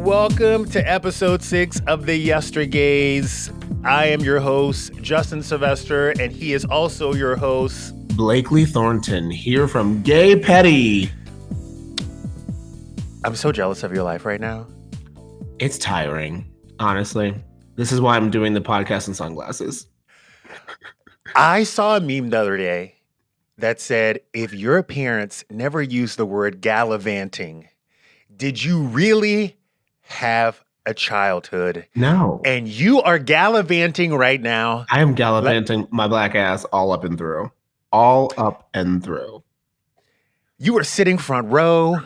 Welcome to episode 6 of the Yestergays. I am your host, Justin Sylvester, and he is also your host, Blakely Thornton, here from Gay Petty. I'm so jealous of your life right now. It's tiring, honestly. This is why I'm doing the podcast in sunglasses. I saw a meme the other day that said, if your parents never used the word gallivanting, did you really have a childhood? No. And you are gallivanting right now. I am gallivanting my black ass all up and through. All up and through. You are sitting front row.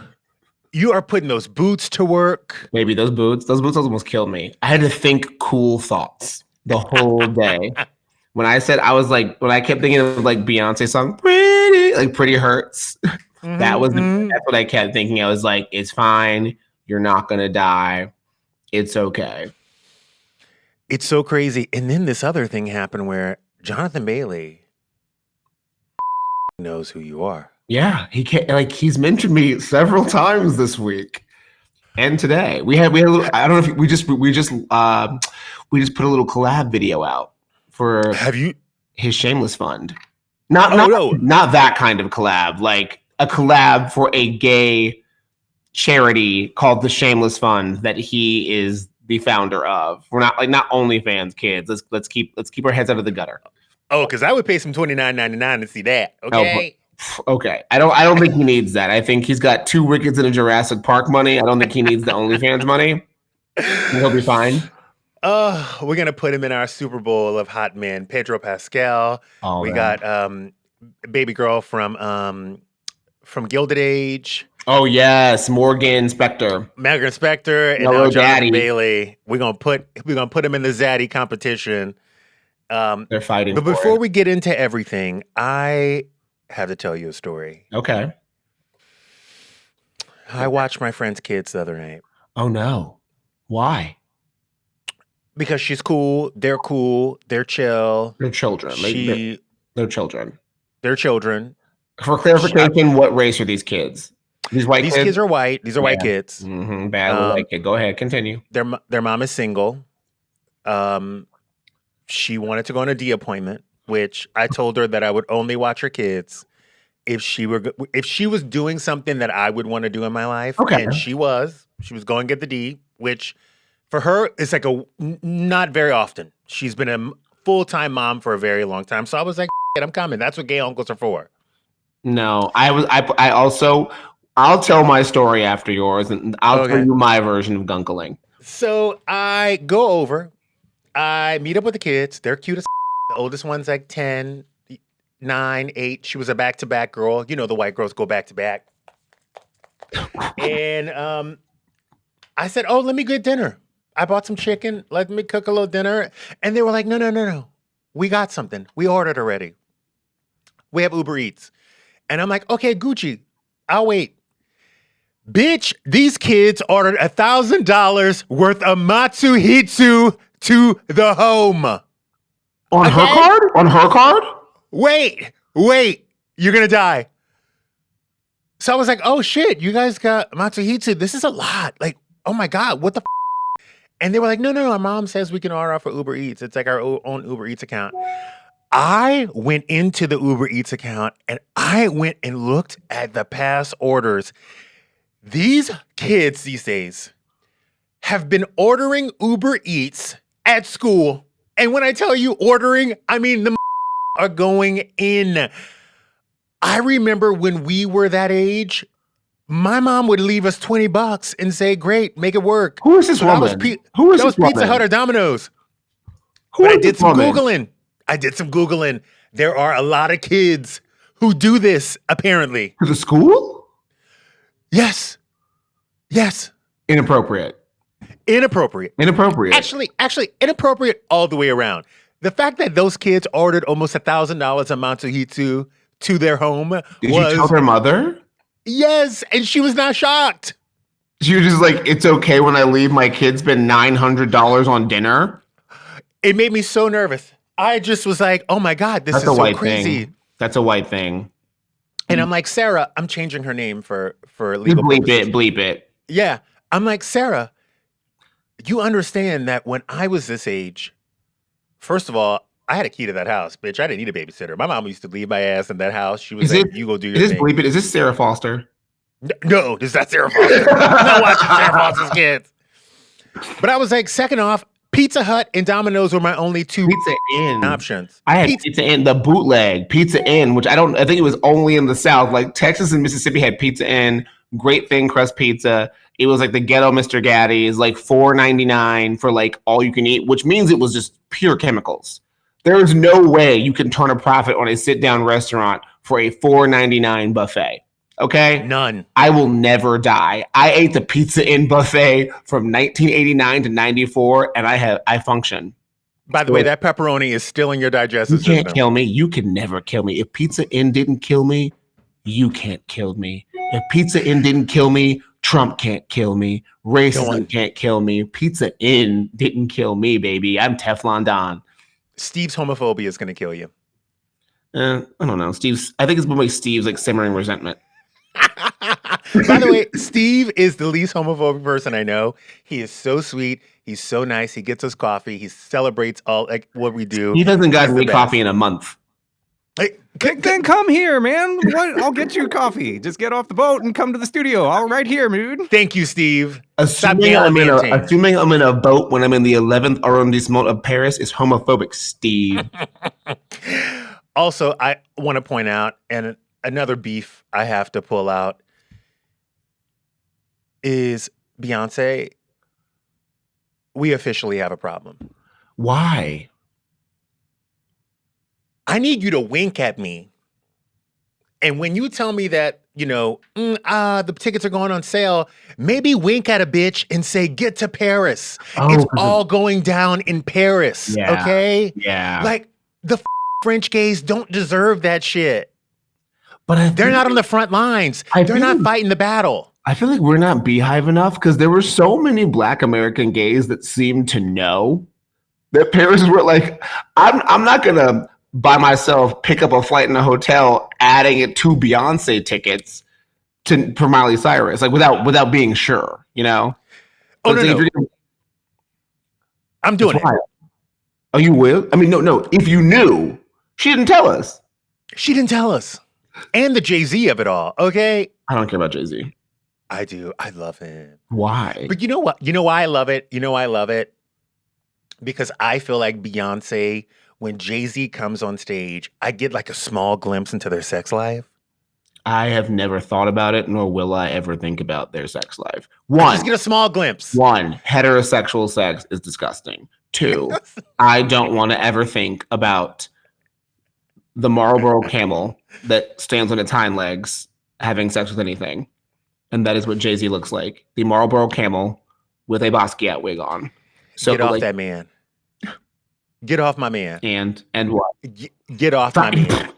You are putting those boots to work. Maybe those boots almost killed me. I had to think cool thoughts the whole day. When I kept thinking of like Beyonce song, Pretty Hurts. Mm-hmm. That's what I kept thinking. I was like, it's fine. You're not going to die. It's okay. It's so crazy. And then this other thing happened where Jonathan Bailey knows who you are. Yeah, he's mentioned me several times this week and today. We had a little, I don't know if we just put a little collab video out for his Shameless Fund. Not that kind of collab, like a collab for a gay charity called the Shameless Fund that he is the founder of. We're not OnlyFans kids. Let's keep our heads out of the gutter. Oh, because I would pay some $29.99 to see that. Okay. Okay. I don't think he needs that. I think he's got 2 Wickeds and a Jurassic Park money. I don't think he needs the OnlyFans money. He'll be fine. We're gonna put him in our Super Bowl of hot men. Pedro Pascal. We got baby girl from Gilded Age. Oh yes, Morgan Spector, and now Jonathan Bailey. We're gonna put him in the Zaddy competition. They're fighting. But before we get into everything, I have to tell you a story. Okay. I watched my friend's kids the other night. Oh no, why? Because she's cool. They're cool. They're chill. They're children. They're children. They're children. For clarification, what race are these kids? These kids are white. These are white kids. Mm-hmm. Bad white kid. Go ahead, continue. Their mom is single. She wanted to go on a D appointment, which I told her that I would only watch her kids if she was doing something that I would want to do in my life. Okay. And she was going to get the D, which for her is like not very often. She's been a full-time mom for a very long time. So I was like, I'm coming. That's what gay uncles are for. No, I'll tell my story after yours, and I'll tell you my version of gunkling. So I go over. I meet up with the kids. They're cute as The oldest one's like 10, 9, 8. She was a back-to-back girl. You know the white girls go back-to-back. And I said, oh, let me get dinner. I bought some chicken. Let me cook a little dinner. And they were like, no. We got something. We ordered already. We have Uber Eats. And I'm like, okay, Gucci, I'll wait. Bitch, these kids ordered $1,000 worth of Matsuhitsu to the home. On her card? On her card? Wait. You're going to die. So I was like, oh shit, you guys got Matsuhitsu. This is a lot. Like, oh my God, what the And they were like, no. Our mom says we can order off of Uber Eats. It's like our own Uber Eats account. I went into the Uber Eats account and I went and looked at the past orders. These kids these days have been ordering Uber Eats at school. And when I tell you ordering, I mean the are going in. I remember when we were that age, my mom would leave us $20 and say, great, make it work. Who is this woman? Who is this woman? Pizza Hut or Domino's. But I did some Googling. There are a lot of kids who do this, apparently. To the school? Yes. Inappropriate. Actually, inappropriate all the way around. The fact that those kids ordered almost $1,000 of Matsuhitsu to their home Did you tell their mother? Yes, and she was not shocked. She was just like, it's okay when I leave my kids spend $900 on dinner? It made me so nervous. I just was like, oh my God, this is so crazy. That's a white thing. And I'm like, Sarah, I'm changing her name for legal purposes. Bleep it. Yeah. I'm like, Sarah, you understand that when I was this age, first of all, I had a key to that house, bitch. I didn't need a babysitter. My mom used to leave my ass in that house. She was like, you go do your thing. Bleep it. Is this Sarah Foster? No, this is not Sarah Foster. I'm not watching Sarah Foster's Kids. But I was like, second off, Pizza Hut and Domino's were my only two Pizza Inn options. I had Pizza Inn, the bootleg Pizza Inn, which I think it was only in the South. Like Texas and Mississippi had Pizza Inn, great thin crust pizza. It was like the ghetto Mr. Gaddy's, like $4.99 for like all you can eat, which means it was just pure chemicals. There is no way you can turn a profit on a sit-down restaurant for a $4.99 buffet. Okay? None. I will never die. I ate the Pizza Inn buffet from 1989 to 94, and I function. By the way, that pepperoni is still in your digestive system. You can't kill me. You can never kill me. If Pizza Inn didn't kill me, you can't kill me. If Pizza Inn didn't kill me, Trump can't kill me. Racism can't kill me. Pizza Inn didn't kill me, baby. I'm Teflon Don. Steve's homophobia is going to kill you. I don't know. I think it's probably Steve's like simmering resentment. By the way, Steve is the least homophobic person I know. He is so sweet. He's so nice. He gets us coffee. He celebrates all like what we do. He hasn't gotten me coffee in a month. Hey, then come here, man. I'll get you coffee. Just get off the boat and come to the studio. I'll right here, dude. Thank you, Steve. Assuming I'm in a boat when I'm in the 11th arrondissement of Paris is homophobic, Steve. Also, I want to point out, and another beef I have to pull out is Beyonce. We officially have a problem. Why? I need you to wink at me. And when you tell me that, the tickets are going on sale, maybe wink at a bitch and say, get to Paris. It's all going down in Paris. Yeah, okay? Yeah. Like, the French gays don't deserve that shit. But they're not on the front lines. They're not fighting the battle. I feel like we're not beehive enough because there were so many Black American gays that seemed to know that Paris is where, like, I'm not going to by myself pick up a flight in a hotel, adding it to Beyonce tickets for Miley Cyrus, like without being sure, Oh, no. I'm doing it. Oh, you will? I mean, no. If you knew, she didn't tell us. She didn't tell us. And the Jay-Z of it all, okay? I don't care about Jay-Z. I do. I love him. Why? But you know what? You know why I love it? You know why I love it? Because I feel like Beyonce, when Jay-Z comes on stage, I get like a small glimpse into their sex life. I have never thought about it, nor will I ever think about their sex life. I just get a small glimpse. 1, heterosexual sex is disgusting. 2, I don't want to ever think about the Marlboro camel that stands on its hind legs having sex with anything. And that is what Jay-Z looks like. The Marlboro camel with a Basquiat wig on. So get off that man. Get off my man. And what? Get off my man.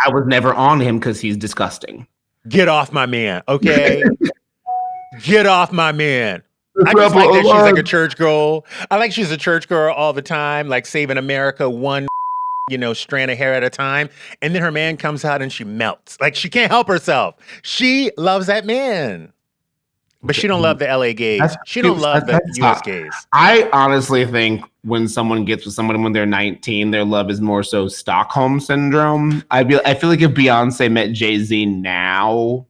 I was never on him because he's disgusting. Get off my man, okay? Get off my man. I just like that she's like a church girl. I like she's a church girl all the time, like saving America one strand of hair at a time. And then her man comes out and she melts. Like she can't help herself. She loves that man. But she don't love the LA gays. She don't love the US gays. I honestly think when someone gets with someone when they're 19, their love is more so Stockholm syndrome. I feel like if Beyonce met Jay-Z now,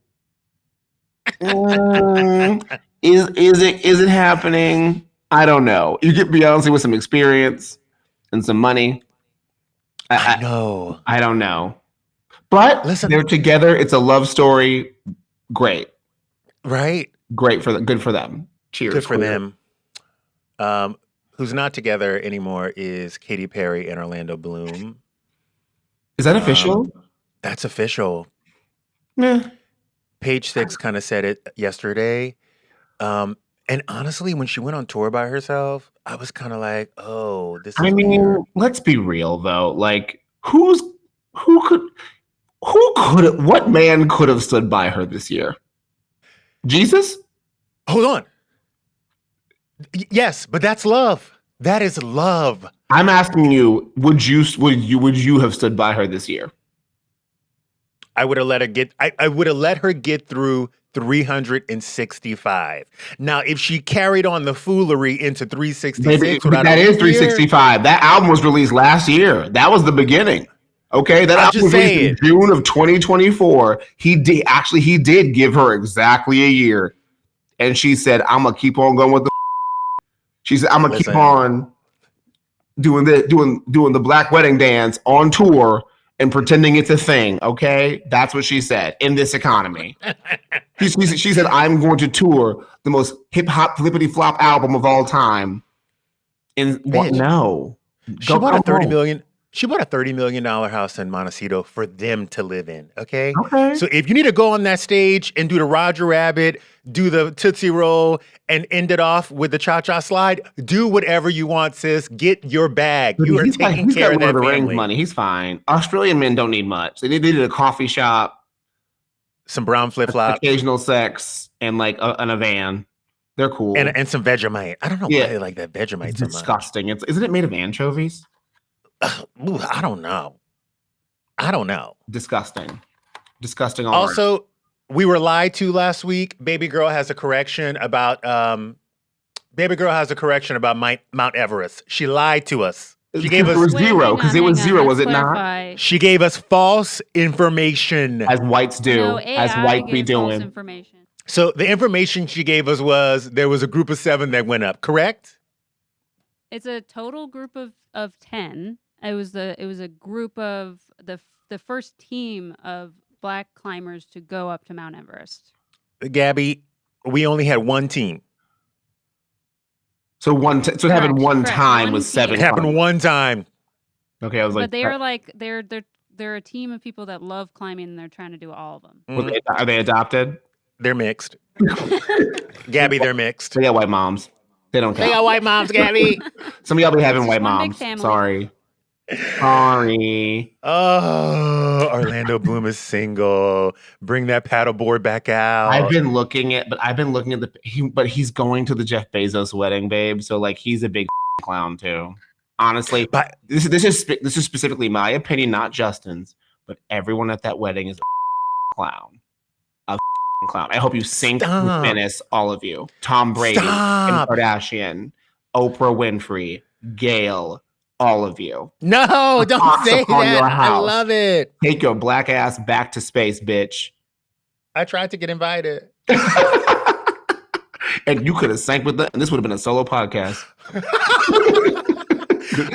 is it happening? I don't know. You get Beyonce with some experience and some money. I know. I don't know. But listen, they're together. It's a love story. Great. Right? Great good for them. Cheers. Good for them. Who's not together anymore is Katy Perry and Orlando Bloom. Is that official? That's official. Yeah. Page Six kind of said it yesterday. And honestly, when she went on tour by herself, I was kind of like, oh, this is weird. Let's be real though. Like, what man could have stood by her this year? Jesus? Hold on. Yes, but that's love. That is love. I'm asking you, would you have stood by her this year? I would have let her get. I would have let her get through 365. Now, if she carried on the foolery into 366, that is 365. That album was released last year. That was the beginning. Okay, that album was released in June of 2024. He did give her exactly a year, and she said, "I'm gonna keep on going with the." She said, "I'm gonna keep on doing the black wedding dance on tour and pretending it's a thing." Okay, that's what she said. In this economy, she said, "I'm going to tour the most hip hop flippity flop album of all time." In what? No, she bought a $30 million. She bought a $30 million house in Montecito for them to live in, okay? So if you need to go on that stage and do the Roger Rabbit, do the Tootsie Roll, and end it off with the Cha-Cha Slide, do whatever you want, sis. Get your bag. You are taking care of that family. Money. He's fine. Australian men don't need much. They needed a coffee shop, some brown flip-flops, occasional sex, and like a van. They're cool. And some Vegemite. I don't know why they like that Vegemite so much. Disgusting. Isn't it made of anchovies? Ooh, I don't know. Disgusting. Also, we were lied to last week. Baby girl has a correction about Mount Everest. She lied to us. She gave us zero because it was zero, was it not? She gave us false information, as whites do, as white be doing. Information. So the information she gave us was there was a group of 7 that went up. Correct? It's a total group of 10. It was a group of the first team of Black climbers to go up to Mount Everest. Gabby, we only had one team. So it happened one time with 7. It happened one time. Okay, I was like, but they are like they're a team of people that love climbing and they're trying to do all of them. Mm-hmm. Are they adopted? They're mixed. Gabby, they're mixed. They got white moms. They don't count. They got white moms, Gabby. Some of y'all be having white moms. Sorry. Oh, Orlando Bloom is single. Bring that paddleboard back out. I've been looking at but he's going to the Jeff Bezos wedding, babe. So like he's a big clown too. Honestly, but this is specifically my opinion, not Justin's. But everyone at that wedding is a clown. A clown. I hope you sink with menace, all of you. Tom Brady, Kim Kardashian, Oprah Winfrey, Gayle. All of you. No, don't say that. I love it. Take your black ass back to space, bitch. I tried to get invited. And you could have sank with them, and this would have been a solo podcast.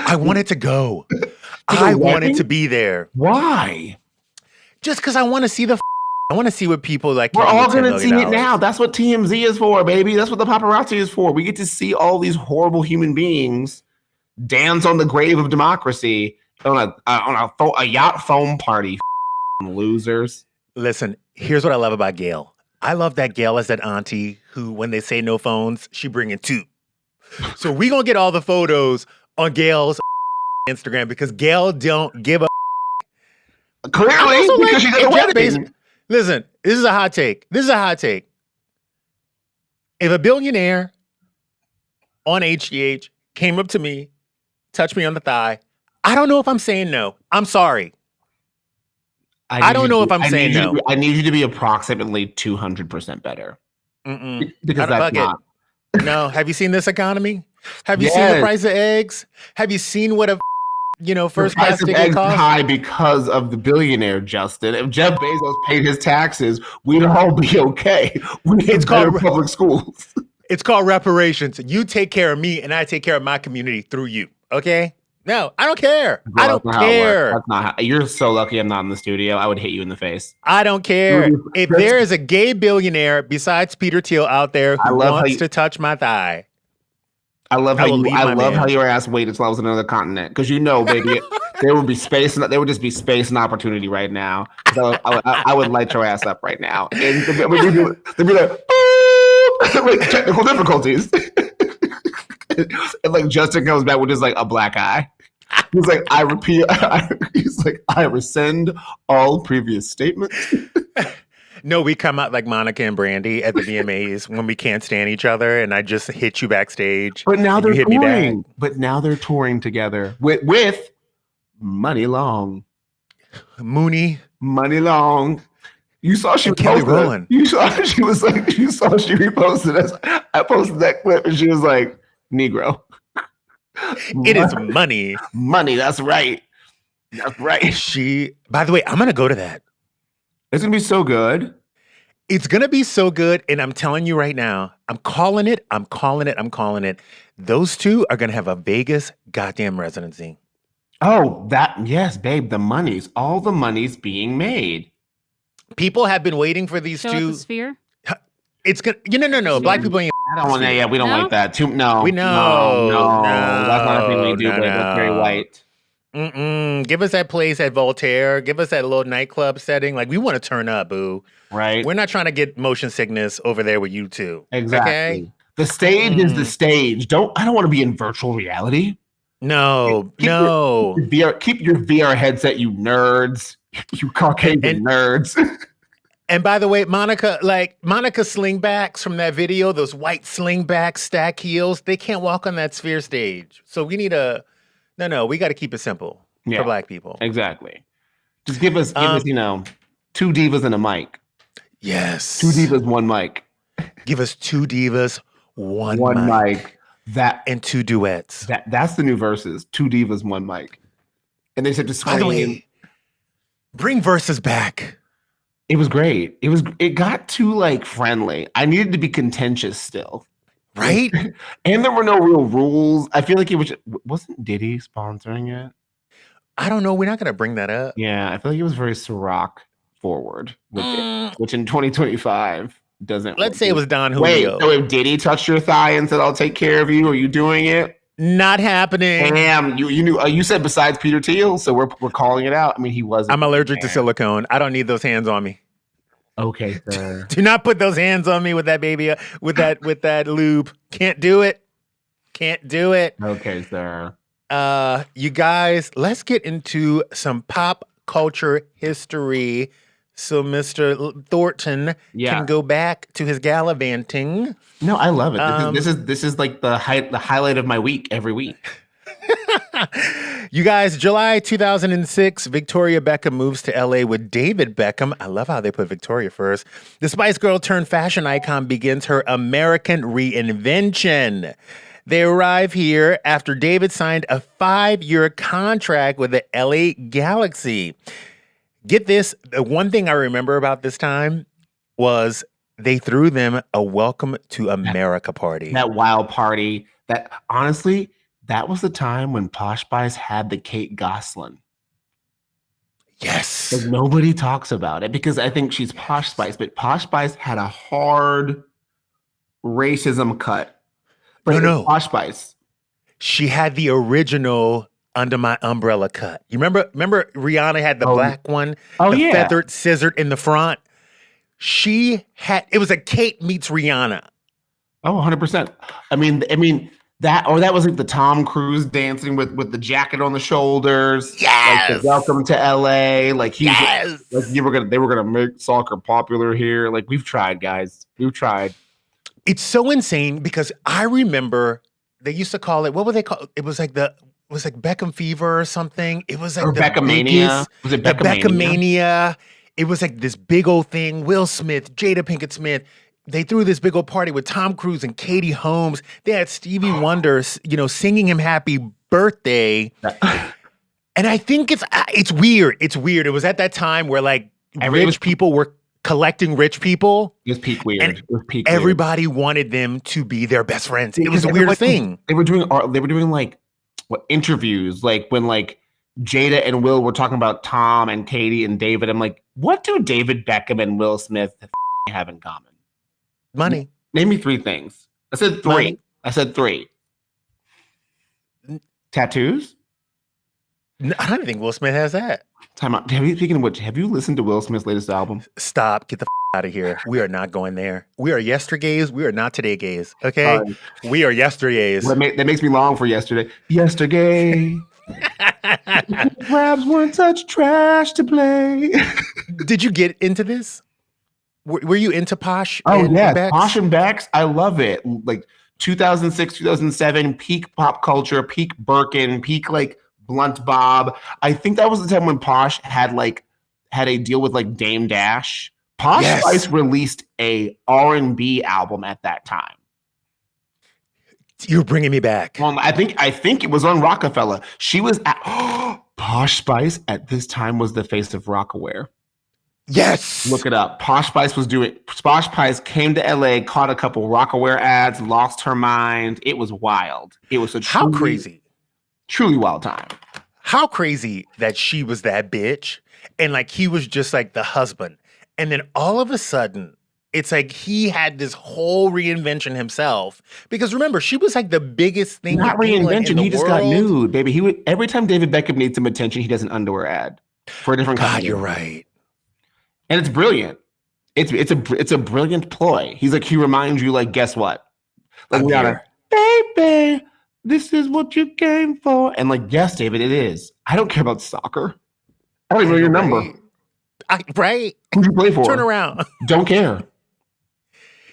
I wanted to go. I wanted to be there. Why? Just because I want to see I want to see what people like. We're all going to see it now. That's what TMZ is for, baby. That's what the paparazzi is for. We get to see all these horrible human beings dance on the grave of democracy on a yacht foam party. Losers. Listen, here's what I love about Gayle. I love that Gayle is that auntie who, when they say no phones, she bring in 2. So we gonna get all the photos on Gayle's Instagram because Gayle don't give a clearly because she doesn't. Listen, this is a hot take. If a billionaire on HGH came up to me, touched me on the thigh, I don't know if I'm saying no. I'm sorry. I don't know if I'm saying no. I need you to be approximately 200% better. Because that's not. No. Have you seen this economy? Have you seen the price of eggs? Have you seen what a first class ticket costs? High because of the billionaire, Justin. If Jeff Bezos paid his taxes, we'd all be okay. It's called public schools. It's called reparations. You take care of me, and I take care of my community through you. Okay? No, I don't care. Bro, I don't care. That's not how, you're so lucky I'm not in the studio. I would hit you in the face. I don't care. If there is a gay billionaire besides Peter Thiel out there who wants to touch my thigh, I love how your ass waited until I was in another continent. Because baby, there would be space, and there would just be space and opportunity right now. So I would light your ass up right now. And they'd be like, technical difficulties. And like Justin comes back with just like a black eye. He's like, I rescind all previous statements. No, we come out like Monica and Brandy at the VMAs when we can't stand each other, and I just hit you backstage. But now they're touring. But now they're touring together with Money Long. Mooney, Money Long. You saw she and Kelly reposted Rowland. You saw she was like. You saw she reposted us. I posted that clip and she was like, "Negro, It is money. money. That's right. That's right." By the way, I'm gonna go to that. It's gonna be so good. It's gonna be so good, and I'm telling you right now, I'm calling it. Those two are gonna have a Vegas goddamn residency. Oh, yes, babe. All the money's being made. People have been waiting for these Show two. us the sphere. It's gonna. No. Black people ain't. I don't want to. Yeah, we don't No? like that. No, We know. No, that's not a thing we do. No, Babe. That's very no. white. Give us that place at Voltaire. Give us that little nightclub setting. Like, we want to turn up, boo. Right. We're not trying to get motion sickness over there with you two. Exactly. Okay? The stage is the stage. I don't want to be in virtual reality. No. Keep your VR headset, you nerds. You Caucasian nerds. And by the way, Monica slingbacks from that video, those white slingback stack heels, they can't walk on that sphere stage. So we need we got to keep it simple for Black people. Exactly. Just give us, two divas and a mic. Yes. 2 divas, 1 mic. Give us 2 divas, one mic. And 2 duets. That's the new verses. 2 divas, 1 mic. And they said to By the way, bring verses back. It was great. It got too like friendly. I needed to be contentious still. Right? And there were no real rules. I feel like wasn't Diddy sponsoring it? I don't know. We're not going to bring that up. Yeah, I feel like it was very Ciroc forward, which in 2025 doesn't. Let's say it was Don Julio. Wait, so if Diddy touched your thigh and said, "I'll take care of you," are you doing it? Not happening. Damn, you knew. You said besides Peter Thiel, so we're calling it out. I mean, he wasn't. I'm allergic to silicone. I don't need those hands on me. Okay, sir. Do not put those hands on me with that baby, with that lube. Can't do it. Okay, sir. You guys, let's get into some pop culture history. So Mr. Thornton can go back to his gallivanting. No, I love it. This is like the highlight of my week every week. You guys, July 2006, Victoria Beckham moves to LA with David Beckham. I love how they put Victoria first. The Spice Girl turned fashion icon begins her American reinvention. They arrive here after David signed a 5-year contract with the LA Galaxy. Get this, the one thing I remember about this time was they threw them a welcome to America party. That wild party. That honestly, that was the time when Posh Spice had the Kate Gosselin. Yes. Like, nobody talks about it because I think she's Posh Spice, but Posh Spice had a hard racism cut. But no. Posh Spice. She had the original Under My Umbrella cut. You remember Rihanna had the black one? The feathered, scissored in the front. It was a Kate meets Rihanna. Oh, 100%. I mean, that was like the Tom Cruise dancing with the jacket on the shoulders. Yes. Like the welcome to LA. Like they were gonna make soccer popular here. Like, we've tried, guys. We've tried. It's so insane because I remember they used to call it, what would they call it? It was like Beckham fever or something. It was like Beckhamania. Was it Beckhamania? Beckhamania. It was like this big old thing. Will Smith, Jada Pinkett Smith. They threw this big old party with Tom Cruise and Katie Holmes. They had Stevie Wonder, singing him happy birthday. And I think it's weird. It's weird. It was at that time where like rich people were collecting rich people. It was peak weird. And everybody wanted them to be their best friends. It was the weirdest thing. They were doing like interviews, like when like Jada and Will were talking about Tom and Katie and David. I'm like, what do David Beckham and Will Smith have in common? Money. Name me 3 things. I said 3. Money. I said 3. Tattoos? No, I don't think Will Smith has that. Time out. Speaking of which, have you listened to Will Smith's latest album? Stop. Get the out of here. We are not going there. We are yestergays. We are not today gays. Okay? We are yesterdays. Well, that makes me long for yesterday. Yesterday. Raps weren't such trash to play. Did you get into this? Were you into Posh? Oh, yeah. Posh and Bex. I love it. Like 2006, 2007, peak pop culture, peak Birkin, peak like Blunt Bob. I think that was the time when Posh had a deal with like Dame Dash. Posh Spice released a R&B album at that time. You're bringing me back. Well, I think it was on Rockefeller. She was at Posh Spice at this time was the face of Rockaware. Yes. Look it up. Posh Spice came to LA, caught a couple Rockaware ads, lost her mind. It was wild. It was how crazy. Truly wild time. How crazy that she was that bitch and like he was just like the husband. And then all of a sudden, it's like he had this whole reinvention himself. Because remember, she was like the biggest thing. Not reinvention. He just got nude, baby. Every time David Beckham needs some attention, he does an underwear ad for a different company. God, you're right. And it's brilliant. It's a brilliant ploy. He's like, he reminds you, like, guess what? Like, baby, this is what you came for. And like, yes, David, it is. I don't care about soccer. I don't even know your number. Right? Who do you play for? Turn around. Don't care.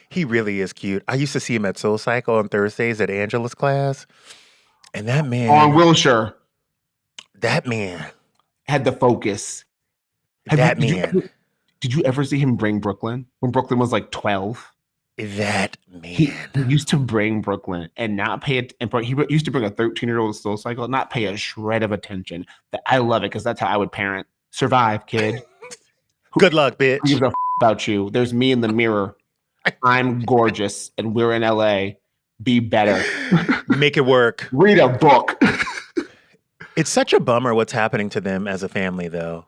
He really is cute. I used to see him at Soul Cycle on Thursdays at Angela's class. And that man. On Wilshire. That man. Had the focus. Did you ever see him bring Brooklyn when Brooklyn was like 12? That man. He used to bring Brooklyn and not pay it. And he used to bring a 13-year-old Soul Cycle, not pay a shred of attention. I love it because that's how I would parent. Survive, kid. Good luck, bitch. Who gives a about you? There's me in the mirror. I'm gorgeous, and we're in LA. Be better. Make it work. Read a book. It's such a bummer what's happening to them as a family, though.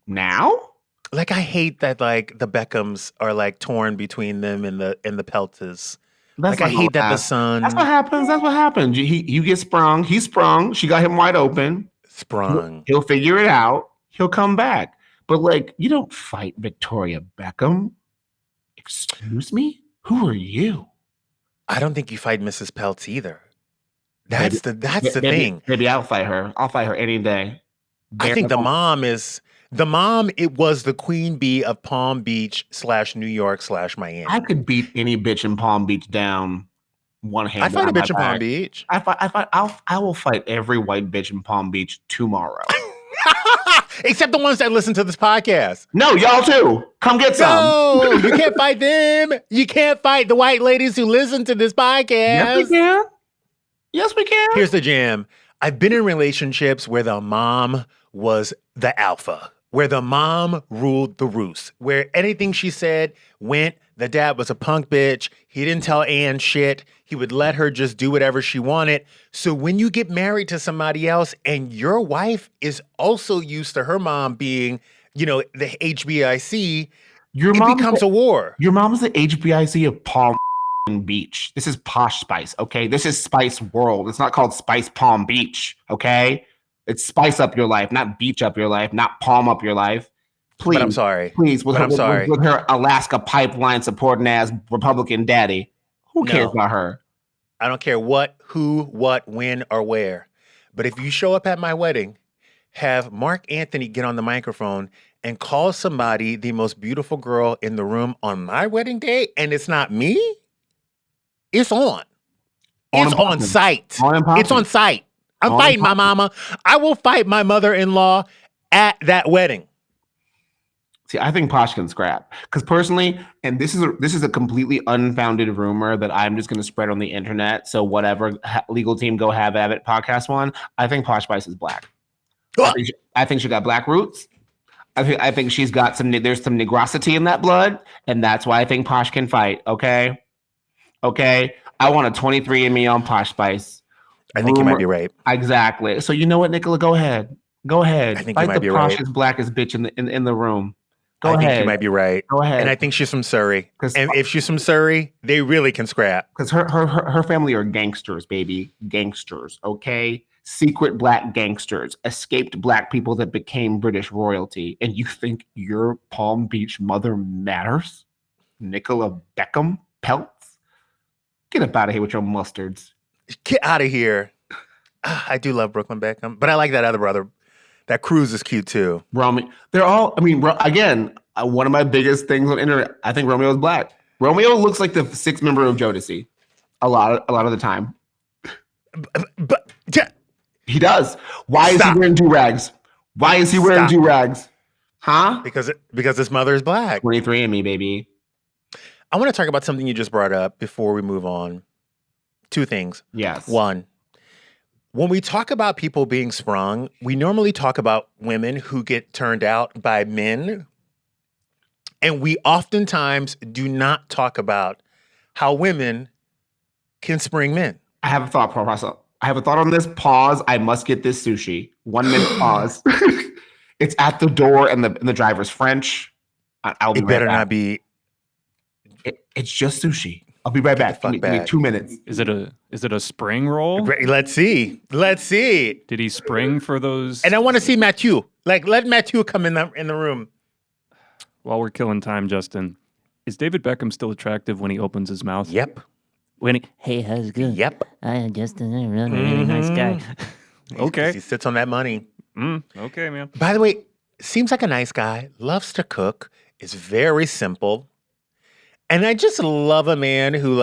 Now? Like, I hate that, like, the Beckhams are, like, torn between them and the Peltas. Like, I hate that the son. That's what happens. You get sprung. He's sprung. She got him wide open. Sprung. He'll figure it out. He'll come back. But, like, you don't fight Victoria Beckham. Excuse me? Who are you? I don't think you fight Mrs. Peltz either. That's the thing. Maybe I'll fight her. I'll fight her any day. I think the mom, it was the queen bee of Palm Beach / New York / Miami. I could beat any bitch in Palm Beach down one hand. I fight a bitch in Palm Beach. I will fight every white bitch in Palm Beach tomorrow. Except the ones that listen to this podcast. No, y'all too. Come get some. No, you can't fight them. You can't fight the white ladies who listen to this podcast. Yes, we can. Yes, we can. Here's the jam. I've been in relationships where the mom was the alpha, where the mom ruled the roost, where anything she said went. The dad was a punk bitch. He didn't tell Ann shit. He would let her just do whatever she wanted. So when you get married to somebody else and your wife is also used to her mom being, the HBIC, it becomes a war. Your mom's the HBIC of Palm Beach. This is Posh Spice, okay? This is Spice World. It's not called Spice Palm Beach, okay? It's spice up your life, not beach up your life, not palm up your life. Please. But I'm sorry. Please, with her Alaska pipeline supporting ass Republican daddy. Who cares about her? I don't care what, who, what, when, or where. But if you show up at my wedding, have Mark Anthony get on the microphone and call somebody the most beautiful girl in the room on my wedding day, and it's not me, it's on. It's on site. It's on site. I'm fighting my mama. I will fight my mother-in-law at that wedding. See, I think Posh can scrap. Because personally, and this is a completely unfounded rumor that I'm just going to spread on the internet. So whatever legal team go have at it, podcast one. I think Posh Spice is black. I think she got black roots. I think she's got there's some negrosity in that blood, and that's why I think Posh can fight. Okay. I want a 23andMe on Posh Spice. I think you might be right. Exactly. So you know what, Nicola? Go ahead. I think you might be right. Poshest, blackest bitch in the room. I think you might be right. Go ahead. And I think she's from Surrey. And if she's from Surrey, they really can scrap. Because her family are gangsters, baby. Gangsters, okay? Secret black gangsters. Escaped black people that became British royalty. And you think your Palm Beach mother matters? Nicola Beckham Peltz? Get up out of here with your mustards. Get out of here. I do love Brooklyn Beckham. But I like that other brother. That Cruz is cute too. Romeo, again, one of my biggest things on the internet, I think Romeo is black. Romeo looks like the sixth member of Jodeci a lot of the time. But He does. Why is he wearing do-rags? Why is he wearing do-rags? Huh? Because his mother is black. 23andMe, baby. I want to talk about something you just brought up before we move on. 2 things. Yes. 1, when we talk about people being sprung, we normally talk about women who get turned out by men. And we oftentimes do not talk about how women can spring men. I have a thought process. I have a thought on this. Pause. I must get this sushi. 1 minute pause. It's at the door and the driver's French. I'll be It right better back. not be. It's just sushi. I'll be right back. Give me 2 minutes. Is it a spring roll? Let's see. Did he spring for those? And I want to see Matthew. Like, let Matthew come in the room. While we're killing time, Justin, is David Beckham still attractive when he opens his mouth? Yep. Hey, how's it going? Yep. I am Justin. I'm a really nice guy. Okay. He sits on that money. Okay, man. By the way, seems like a nice guy. Loves to cook. Is very simple. And I just love a man who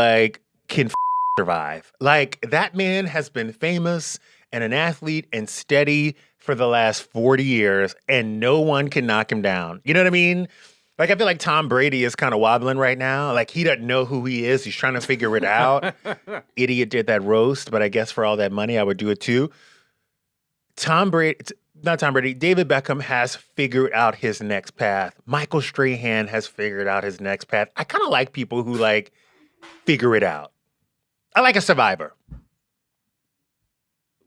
can survive. Like, that man has been famous and an athlete and steady for the last 40 years, and no one can knock him down. You know what I mean? Like, I feel like Tom Brady is kind of wobbling right now. Like, he doesn't know who he is. He's trying to figure it out. Idiot did that roast, but I guess for all that money, I would do it too. David Beckham has figured out his next path. Michael Strahan has figured out his next path. I kind of like people who figure it out. I like a survivor.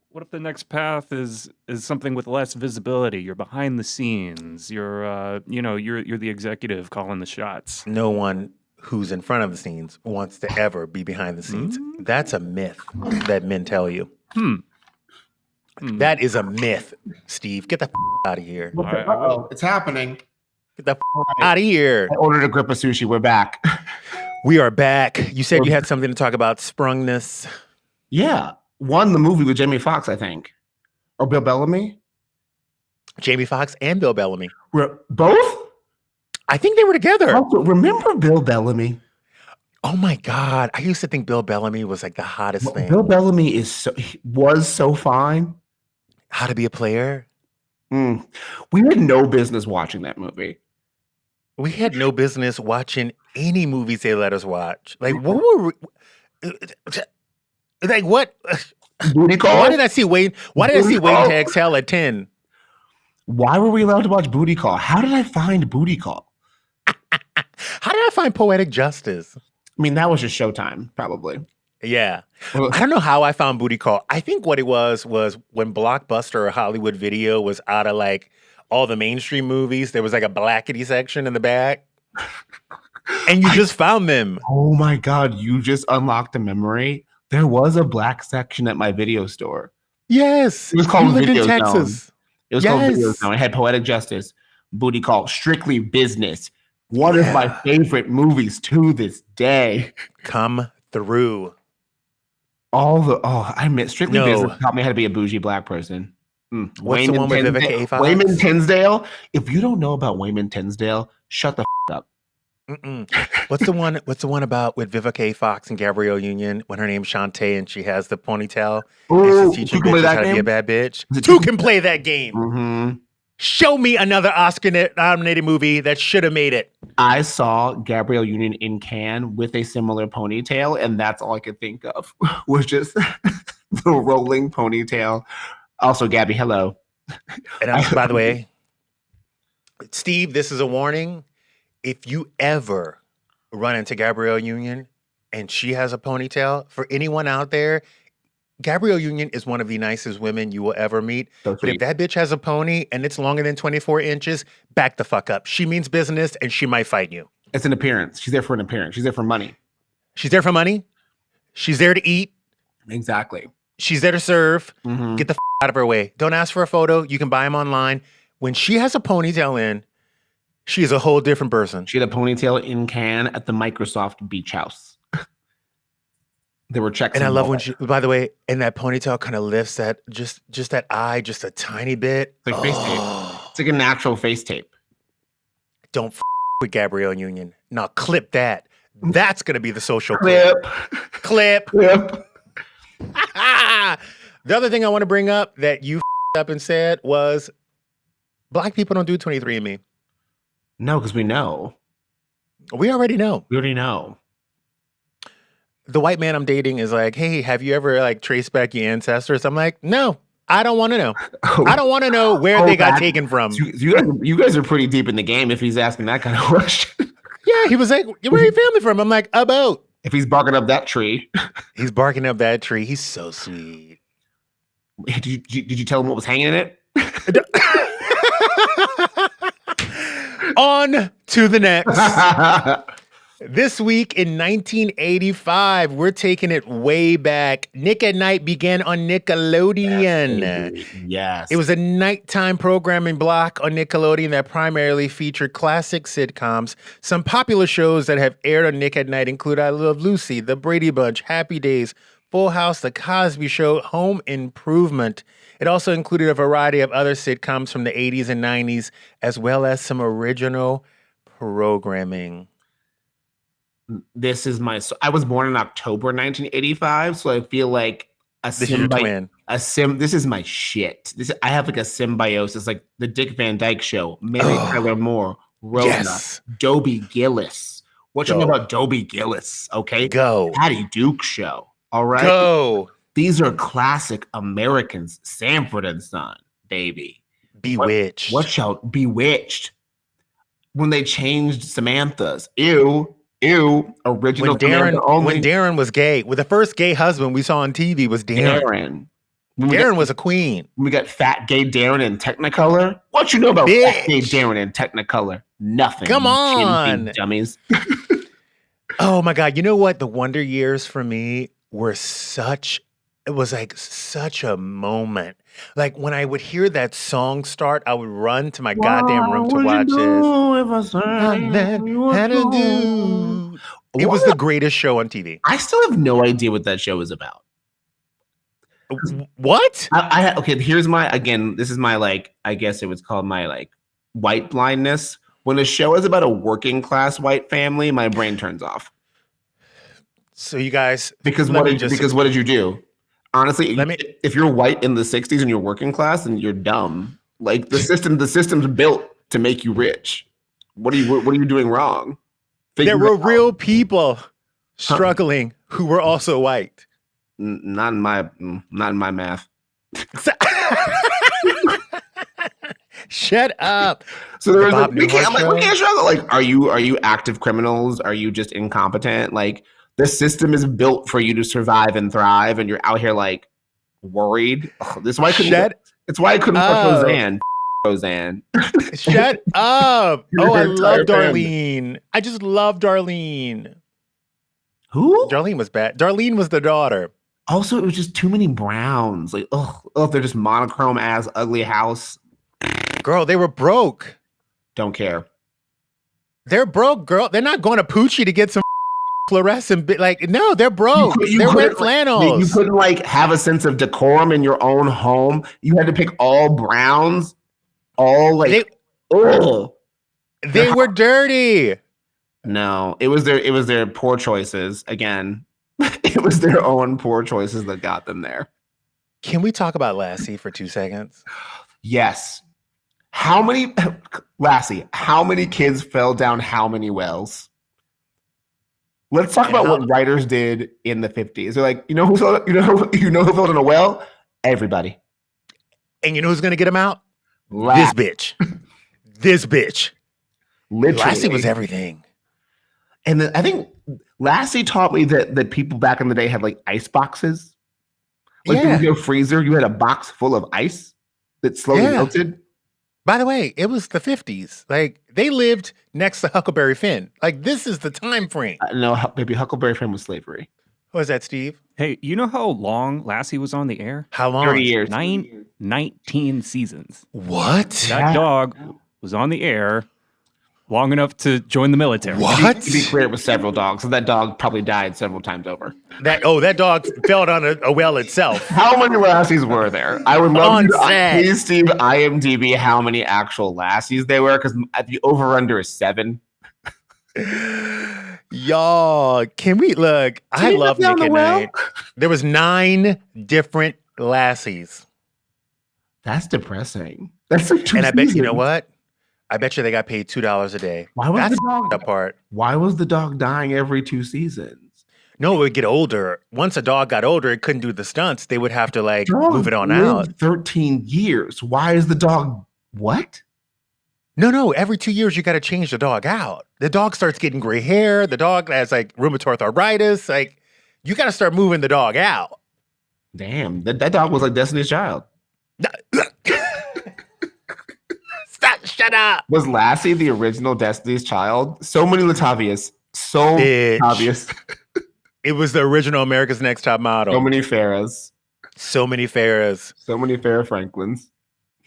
What if the next path is something with less visibility? You're behind the scenes. You're you're the executive calling the shots. No one who's in front of the scenes wants to ever be behind the scenes. That's a myth that men tell you. That is a myth, Steve. Get the out of here. It's happening. Get the out of here. I ordered a grip of sushi. We're back. We are back. You said you had something to talk about sprungness. Yeah. The movie with Jamie Foxx, I think. Or Bill Bellamy. Jamie Foxx and Bill Bellamy. Both? I think they were together. Also, remember Bill Bellamy? Oh my God. I used to think Bill Bellamy was like the hottest thing. Bill Bellamy was so fine. How to Be a Player. We had no business watching that movie. We had no business watching any movies they let us watch. Like, what were we? Like, what? Booty Call? Why did I see Wayne to Exhale at 10? Why were we allowed to watch Booty Call? How did I find Booty Call? How did I find Poetic Justice? I mean, that was just Showtime, probably. Yeah. I don't know how I found Booty Call. I think what it was when Blockbuster or Hollywood Video was out of all the mainstream movies, there was a blackety section in the back. And you just found them. Oh my God, you just unlocked a memory. There was a black section at my video store. Yes. It was called You lived Video in Texas. Zone. It was called Video Zone. It had Poetic Justice, Booty Call, Strictly Business. One of my favorite movies to this day. Come through. I admit, Strictly Business taught me how to be a bougie black person. What's the one with Vivica A. Fox? Wayman Tinsdale. If you don't know about Wayman Tinsdale, shut the up. What's the one about with Vivica A. Fox and Gabrielle Union when her name's Shantae and she has the ponytail? And she's teaching bitches how to be a bad bitch. Two can play that game. Mm-hmm. Show me another Oscar-nominated movie that should have made it. I saw Gabrielle Union in Cannes with a similar ponytail, and that's all I could think of was just the rolling ponytail. Also, Gabby, hello. And by the way, Steve, this is a warning. If you ever run into Gabrielle Union and she has a ponytail, for anyone out there, Gabrielle Union is one of the nicest women you will ever meet. But if that bitch has a pony and it's longer than 24 inches, back the fuck up. She means business and she might fight you. It's an appearance. She's there for an appearance. She's there for money. She's there for money. She's there to eat. Exactly. She's there to serve. Mm-hmm. Get the out of her way. Don't ask for a photo. You can buy them online. When she has a ponytail in, she is a whole different person. She had a ponytail in Cannes at the Microsoft Beach House. There were checks. And I love when she, by the way, and that ponytail kind of lifts that, just that eye, just a tiny bit. It's like face tape. It's like a natural face tape. Don't with Gabrielle Union. Now clip that. That's going to be the social clip. Clip. The other thing I want to bring up that you up and said was black people don't do 23andMe. No, because we know. We already know. We already know. The white man I'm dating is like, hey, have you ever like traced back your ancestors? I'm like, no, I don't want to know. I don't want to know where they got taken from. You guys are pretty deep in the game if he's asking that kind of question. Yeah, he was like, where are your family from? I'm like, about. If he's barking up that tree. He's barking up that tree. He's so sweet. Did you tell him what was hanging in it? On to the next. This week in 1985, we're taking it way back. Nick at Night began on Nickelodeon. Yes. It was a nighttime programming block on Nickelodeon that primarily featured classic sitcoms. Some popular shows that have aired on Nick at Night include I Love Lucy, The Brady Bunch, Happy Days, Full House, The Cosby Show, Home Improvement. It also included a variety of other sitcoms from the 80s and 90s, as well as some original programming. This is I was born in October 1985, so I feel like This is your twin. This is my shit. I have like a symbiosis, like the Dick Van Dyke Show, Mary Tyler Moore, Rhoda, Yes. Dobie Gillis. What you know about Dobie Gillis? Okay, Go. Patty Duke Show. All right, Go. These are classic Americans. Sanford and Son, baby. Bewitched. What shall Bewitched? When they changed Samantha's, ew. Original When Darren, only. when Darren was gay, the first gay husband we saw on TV was Darren. Darren was a queen. We got fat gay Darren in Technicolor. What you know about fat gay Darren in Technicolor? Nothing. Come on, dummies. Oh my God! You know what? The Wonder Years for me were such. It was like such a moment. Like when I would hear that song start, I would run to my goddamn room to watch this. It was the greatest show on TV. I still have no idea what that show is about. What? Okay, here's my, again, this is my, like, I guess it was called my, like, white blindness. When a show is about a working class white family, my brain turns off. So you guys, because what did you do? Honestly, if you're white in the 60s and you're working class, then you're dumb. Like the system's built to make you rich. What are you doing wrong? There were real people struggling who were also white. Not in my math. Shut up. So there was we can't struggle. Like, are you active criminals? Are you just incompetent? Like, the system is built for you to survive and thrive, and you're out here like worried. This is why I couldn't. It's why I couldn't fuck Roseanne. Roseanne. Shut up. Oh, I love Darlene. I just love Darlene. Who? Darlene was bad. Darlene was the daughter. Also, it was just too many browns. Like, they're just monochrome ass ugly house. Girl, they were broke. Don't care. They're broke, girl. They're not going to Poochie to get some fluorescent. Like, no, they're broke. They're wearing flannels. You couldn't like have a sense of decorum in your own home. You had to pick all browns. All like, they were dirty. No, it was their poor choices again. It was their own poor choices that got them there. Can we talk about Lassie for 2 seconds? Yes. Lassie, how many kids fell down how many wells? Let's talk about what writers did in the 50s. They're like, who fell in a well? Everybody. And you know who's going to get them out? This bitch. This bitch. Literally. Lassie was everything. And then I think Lassie taught me that people back in the day had like ice boxes. Like in your freezer, you had a box full of ice that slowly melted. By the way, it was the 50s. Like, they lived next to Huckleberry Finn. Like, this is the time frame. No, baby, Huckleberry Finn was slavery. What was that, Steve? Hey, you know how long Lassie was on the air? How long? 30 years. 19 seasons. What? That dog was on the air long enough to join the military. What? To be clear, it was several dogs. So that dog probably died several times over. That dog fell down a well itself. How many Lassies were there? I would love to please, Steve, IMDb how many actual Lassies there were, because the over-under is 7. Y'all, can we look? I love Nick at Night. There was 9 different Lassies. That's depressing. That's like 2 And I bet, you know seasons. what? I bet you they got paid $2 a day. Why was That's the dog? that part. Why was the dog dying every 2 seasons? No, it would get older. Once a dog got older, it couldn't do the stunts. They would have to like Dog move it on lived out. 13 years. Why is the dog what? No. Every 2 years, you got to change the dog out. The dog starts getting gray hair. The dog has like rheumatoid arthritis. Like, you got to start moving the dog out. Damn, that dog was like Destiny's Child. Stop! Shut up. Was Lassie the original Destiny's Child? So many Latavias. So Bitch. obvious. It was the original America's Next Top Model. So many Farrahs. So many Farrahs. So many Farrah Franklins.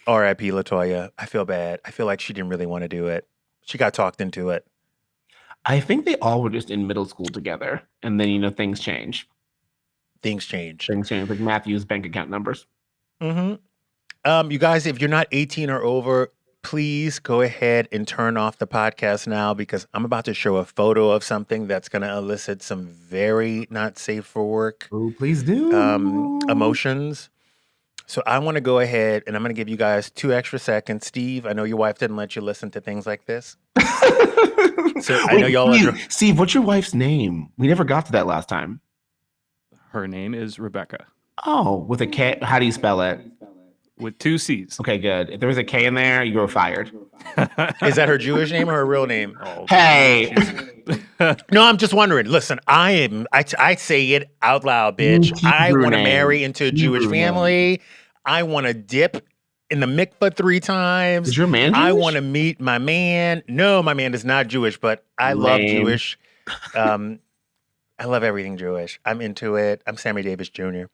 R.I.P. LaToya. I feel bad. I feel like she didn't really want to do it. She got talked into it. I think they all were just in middle school together. And then, things change. Things change. Things change, like Matthew's bank account numbers. Mm-hmm. You guys, if you're not 18 or over, please go ahead and turn off the podcast now because I'm about to show a photo of something that's going to elicit some very not safe for work Oh, please do. emotions. So I want to go ahead and I'm going to give you guys 2 extra seconds. Steve, I know your wife didn't let you listen to things like this. So I know y'all are... Steve, what's your wife's name? We never got to that last time. Her name is Rebecca Oh, with a K. How do you spell it? with 2 C's. Okay, good. If there was a K in there, you were fired. Is that her Jewish name or her real name? Oh, Hey. No, I'm just wondering. Listen, I say it out loud, bitch. Hebrew I want to name. marry into a Jewish Hebrew name. family. I want to dip in the mikvah 3 times. Is your man I Jewish? want to meet my man. No, my man is not Jewish, but I love Lame. Jewish. I love everything Jewish. I'm into it. I'm Sammy Davis Jr.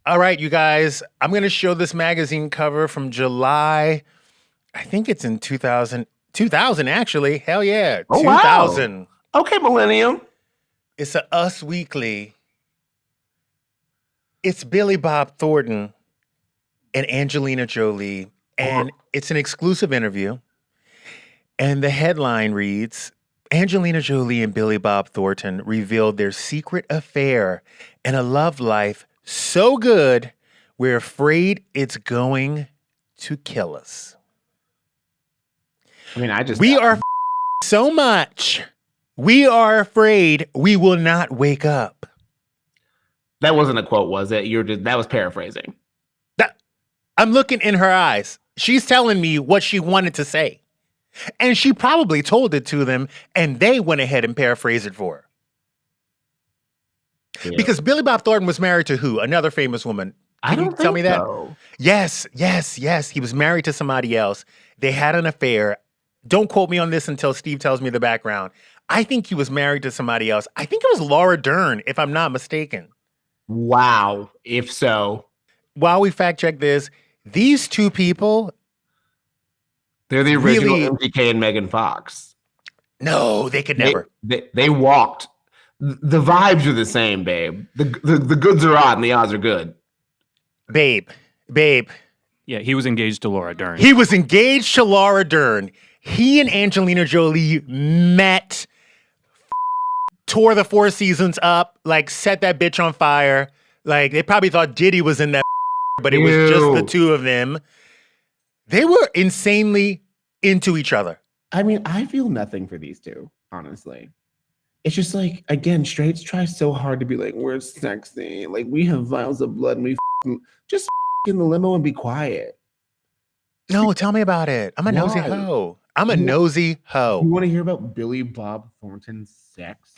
All right, you guys. I'm going to show this magazine cover from July. I think it's in 2000 actually. Hell yeah. Oh, wow. 2000. Okay, Millennium. It's a Us Weekly. It's Billy Bob Thornton and Angelina Jolie. And it's an exclusive interview. And the headline reads, Angelina Jolie and Billy Bob Thornton revealed their secret affair and a love life so good, we're afraid it's going to kill us. I mean, We are so much. We are afraid we will not wake up. That wasn't a quote, was it? That was paraphrasing. I'm looking in her eyes. She's telling me what she wanted to say. And she probably told it to them, and they went ahead and paraphrased it for her. Yeah. Because Billy Bob Thornton was married to who? Another famous woman. I Can don't you tell me that? so. Yes. He was married to somebody else. They had an affair. Don't quote me on this until Steve tells me the background. I think he was married to somebody else. I think it was Laura Dern, if I'm not mistaken. Wow. If so, While we fact check this, these 2 people, they're the original Really? MGK and Megan Fox. no, they could never. They walked. The vibes are the same, babe. The goods are odd and the odds are good. Babe. Yeah, he was engaged to Laura Dern. He was engaged to Laura Dern. He and Angelina Jolie met, tore the 4 seasons up, like set that bitch on fire. Like they probably thought Diddy was in that, but it was just the 2 of them. They were insanely into each other. I mean, I feel nothing for these 2, honestly. It's just like, again, straights try so hard to be like, we're sexy. Like, we have vials of blood and we just in the limo and be quiet. No, tell me about it. I'm a nosy Why? hoe. I'm a nosy You hoe. want to hear about Billy Bob Thornton's sex?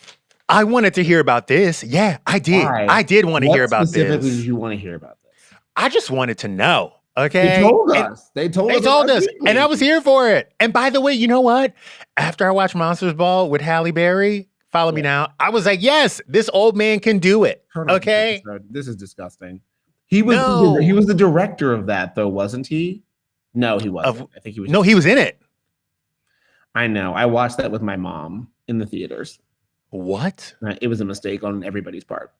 I wanted to hear about this. Yeah, I did. Why? I did want to hear about Specifically, this. did you want to hear about this? I just wanted to know. Okay. They told And- us. They told They us. told on us, Weekly. and I was here for it. And by the way, you know what? After I watched Monsters Ball with Halle Berry, follow me now, I was like, yes, this old man can do it. Turn off this Okay? episode. This is disgusting. He was No. he was the director of that, though, wasn't he? No, he wasn't. I think he was. No, he was in it. I know. I watched that with my mom in the theaters. What? It was a mistake on everybody's part.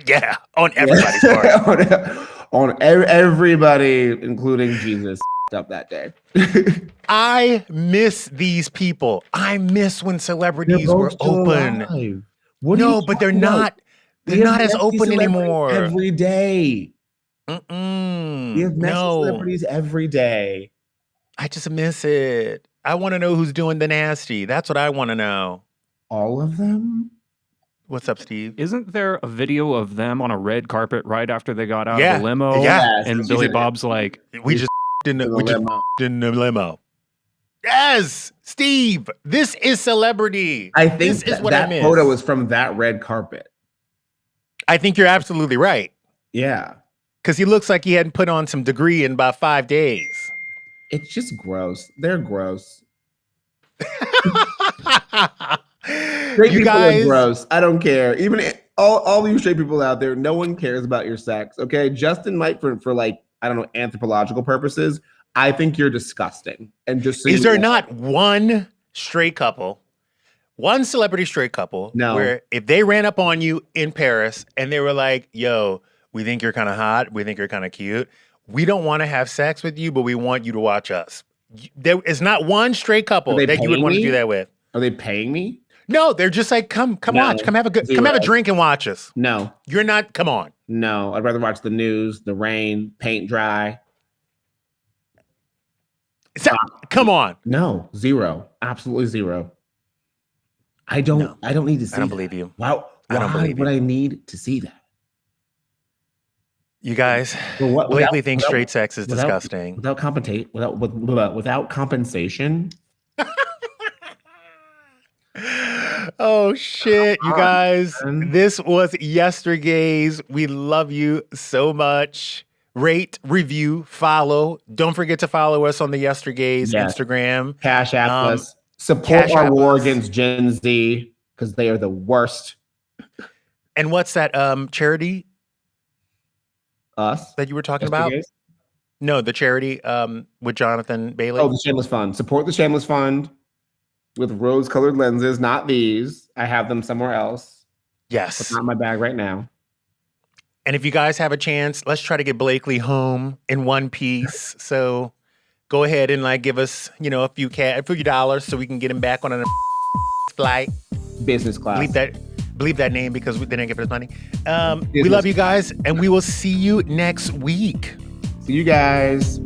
Yeah, on everybody's part. on everybody, including Jesus, up that day. I miss these people. I miss when celebrities were open. What are No, you but they're talking about? not. They're not as open anymore. Every day. We have messy No. celebrities every day. I just miss it. I want to know who's doing the nasty. That's what I want to know. All of them? What's up, Steve? Isn't there a video of them on a red carpet right after they got out Yeah. of the limo? Yeah. And Billy Bob's like, We just in the limo. Yes, Steve. This is celebrity. I think this is what I that miss. photo was from that red carpet. I think you're absolutely right. Yeah. Because he looks like he hadn't put on some degree in about 5 days. It's just gross. They're gross. Straight You people guys, are gross. I don't care. Even all you straight people out there, no one cares about your sex. Okay, Justin might for like I don't know anthropological purposes. I think you're disgusting. And just so is you there know, not one straight couple, one celebrity straight couple, No. where if they ran up on you in Paris and they were like, "Yo, we think you're kind of hot. We think you're kind of cute. We don't want to have sex with you, but we want you to watch us." There is not one straight couple Are they that you would paying want to me? do that with. Are they paying me? No, they're just like, come No. watch, come have a Zero. drink and watch us. No, You're not. Come on. no. I'd rather watch the news, the rain, paint dry. Come on. No, zero. Absolutely zero. I don't need to see I don't that. believe you. Wow. I don't believe would you. I need to see that? You guys, For what- Blakely without- thinks without- straight sex is without- disgusting. Without compensation. Oh shit, you guys. man. This was Yestergays. We love you so much. Rate, review, follow. Don't forget to follow us on the Yestergays Yes. Instagram. Cash app Um, us. Support Cash our App war us. against Gen Z because they are the worst. And what's that charity Us. that you were talking about? Yesterdays? No, the charity with Jonathan Bailey. Oh, the Shameless Fund. Support the Shameless Fund with rose-colored lenses, not these. I have them somewhere else. Yes. It's not in my bag right now. And if you guys have a chance, let's try to get Blakely home in one piece. So go ahead and like give us, a few dollars so we can get him back on a flight. Business class. Believe that name because they didn't give us money. We Business love you guys, and we will see you next week. See you guys.